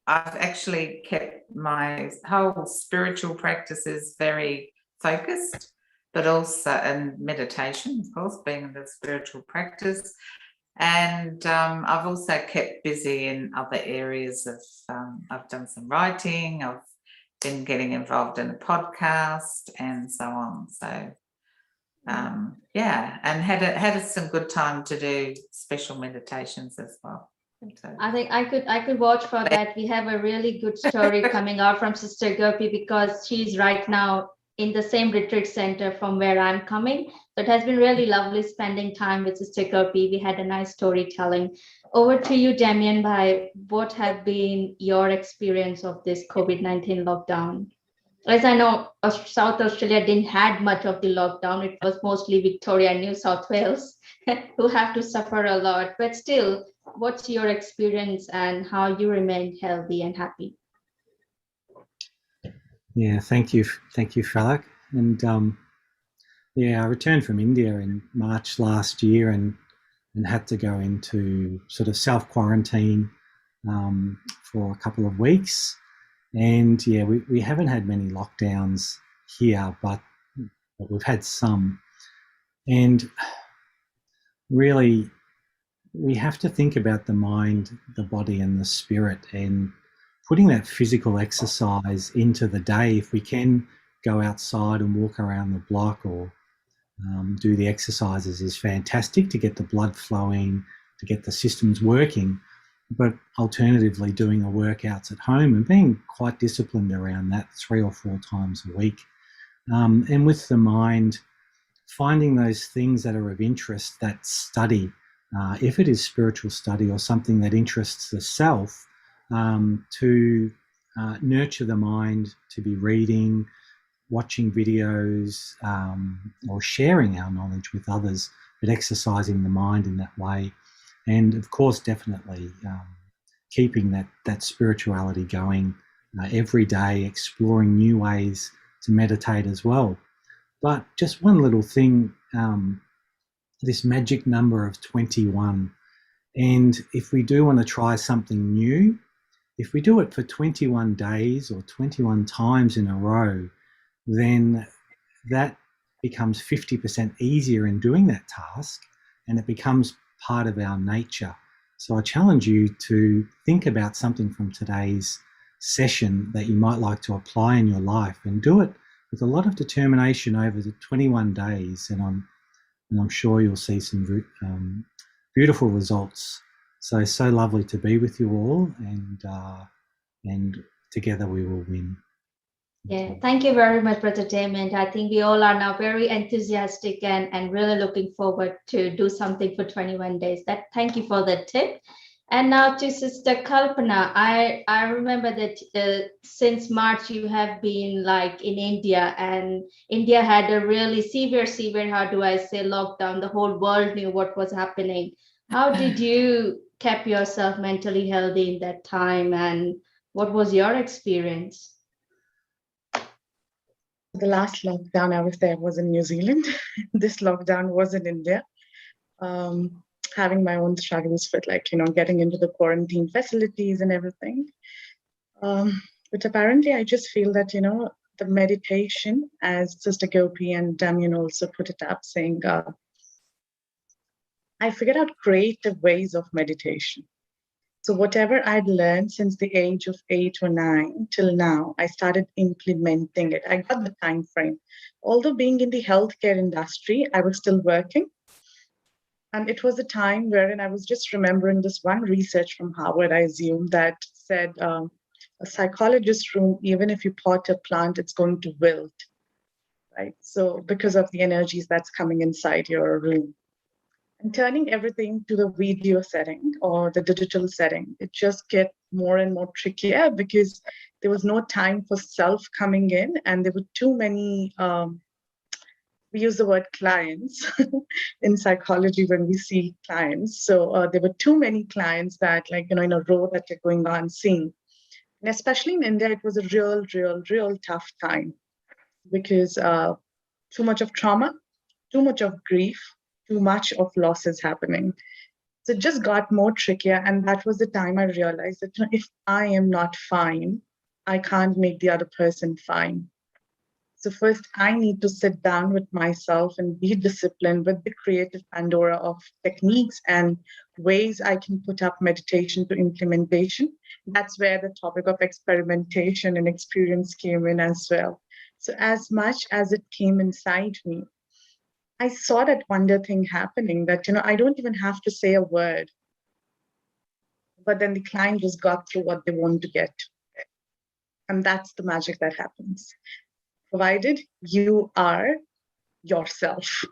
actually kept my whole spiritual practices very focused, but also, and meditation, of course, being the spiritual practice. And I've also kept busy in other areas of, I've done some writing, I've been getting involved in a podcast and so on. So yeah, and had some good time to do special meditations as well. So, I think I could watch for that. We have a really good story coming out from Sister Gopi because she's right now in the same retreat center from where I'm coming. So it has been really lovely spending time with Sister Gopi. We had a nice storytelling. Over to you, Damien. By what have been your experience of this COVID-19 lockdown? As I know, South Australia didn't had much of the lockdown. It was mostly Victoria and New South Wales who have to suffer a lot. But still, what's your experience and how you remain healthy and happy? Yeah, thank you, Falak. And yeah, I returned from India in March last year and had to go into sort of self quarantine for a couple of weeks. And yeah, we haven't had many lockdowns here, but we've had some. And really, we have to think about the mind, the body, and the spirit, and putting that physical exercise into the day. If we can go outside and walk around the block or do the exercises, is fantastic to get the blood flowing, to get the systems working. But alternatively, doing the workouts at home and being quite disciplined around that 3 or 4 times a week. And with the mind, finding those things that are of interest, that study, if it is spiritual study or something that interests the self, to nurture the mind, to be reading, watching videos, or sharing our knowledge with others, but exercising the mind in that way. And of course, definitely keeping that spirituality going every day, exploring new ways to meditate as well. But just one little thing, this magic number of 21. And if we do want to try something new, if we do it for 21 days or 21 times in a row, then that becomes 50% easier in doing that task, and it becomes part of our nature. So I challenge you to think about something from today's session that you might like to apply in your life, and do it with a lot of determination over the 21 days, and I'm sure you'll see some beautiful results. So lovely to be with you all, and together we will win. Yeah, thank you very much, Brother Damon. I think we all are now very enthusiastic and really looking forward to do something for 21 days. Thank you for the tip. And now to Sister Kalpana. I remember that since March you have been like in India, and India had a really severe, how do I say, lockdown. The whole world knew what was happening. How did you keep yourself mentally healthy in that time, and what was your experience? The last lockdown I was there was in New Zealand. This lockdown was in India. Having my own struggles with, like, getting into the quarantine facilities and everything. But apparently I just feel that, the meditation, as Sister Gopi and Damien also put it up, saying, I figured out creative ways of meditation. So whatever I'd learned since the age of 8 or 9 till now, I started implementing it. I got the time frame. Although being in the healthcare industry, I was still working. And it was a time wherein I was just remembering this one research from Harvard, I assume, that said a psychologist's room, even if you pot a plant, it's going to wilt, right? So because of the energies that's coming inside your room. And turning everything to the video setting or the digital setting, it just get more and more trickier because there was no time for self coming in, and there were too many, we use the word clients in psychology when we see clients. So there were too many clients that, like, in a row that you're going on seeing. And especially in India, it was a real tough time because too much of trauma, too much of grief, too much of losses happening. So it just got more trickier. And that was the time I realized that if I am not fine, I can't make the other person fine. So first, I need to sit down with myself and be disciplined with the creative Pandora of techniques and ways I can put up meditation to implementation. That's where the topic of experimentation and experience came in as well. So as much as it came inside me, I saw that wonder thing happening, that, I don't even have to say a word. but then the client just got through what they want to get. And that's the magic that happens, provided you are yourself.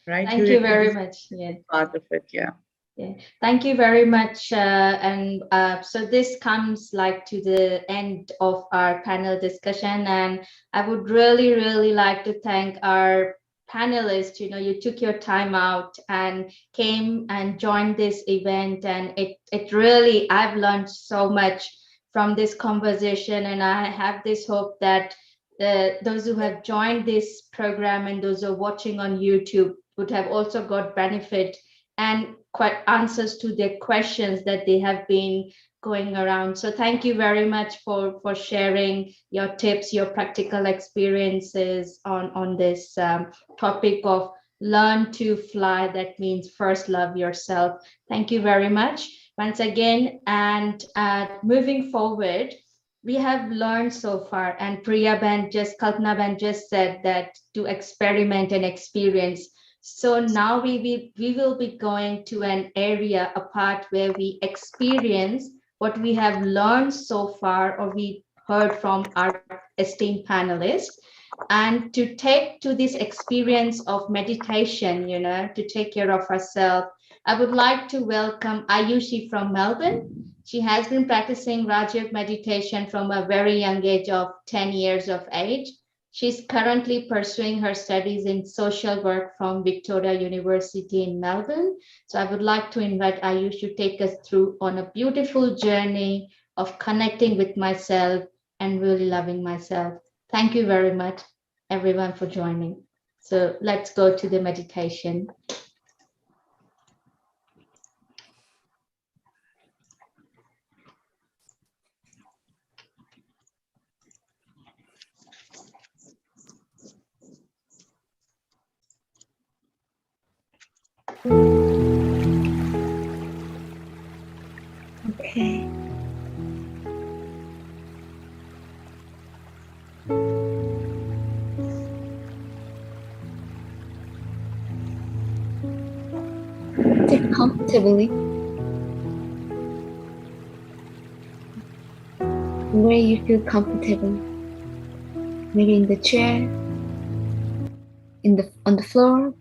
Right? Thank you very much. Yeah. Part of it, yeah. Yeah, thank you very much. So this comes like to the end of our panel discussion, and I would really, really like to thank our panelists. You know, you took your time out and came and joined this event, and it really, I've learned so much from this conversation, and I have this hope that those who have joined this program and those who are watching on YouTube would have also got benefit and answers to their questions that they have been going around. So thank you very much for sharing your tips, your practical experiences on this topic of learn to fly. That means first love yourself. Thank you very much once again. And moving forward, we have learned so far, and Kalpana Ben just said that to experiment and experience. So now we will be going to an area, a part where we experience what we have learned so far, or we heard from our esteemed panelists, and to take to this experience of meditation, you know, to take care of ourselves. I would like to welcome Ayushi from Melbourne. She has been practicing Rajyoga meditation from a very young age of 10 years of age. She's currently pursuing her studies in social work from Victoria University in Melbourne. So I would like to invite Ayush to take us through on a beautiful journey of connecting with myself and really loving myself. Thank you very much, everyone, for joining. So let's go to the meditation. Okay. Sit comfortably where you feel comfortable. Maybe in the chair, on the floor,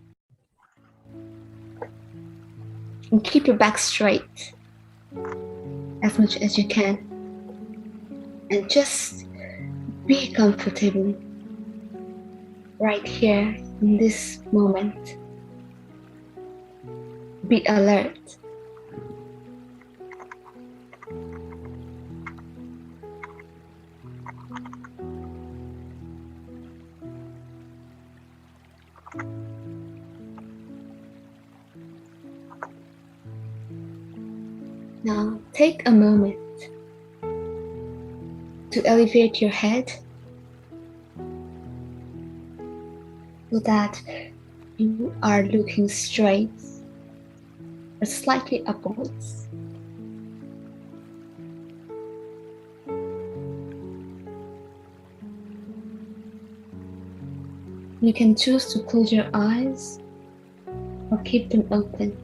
and keep your back straight as much as you can, and just be comfortable right here in this moment. Be alert. Now take a moment to elevate your head so that you are looking straight or slightly upwards. You can choose to close your eyes or keep them open.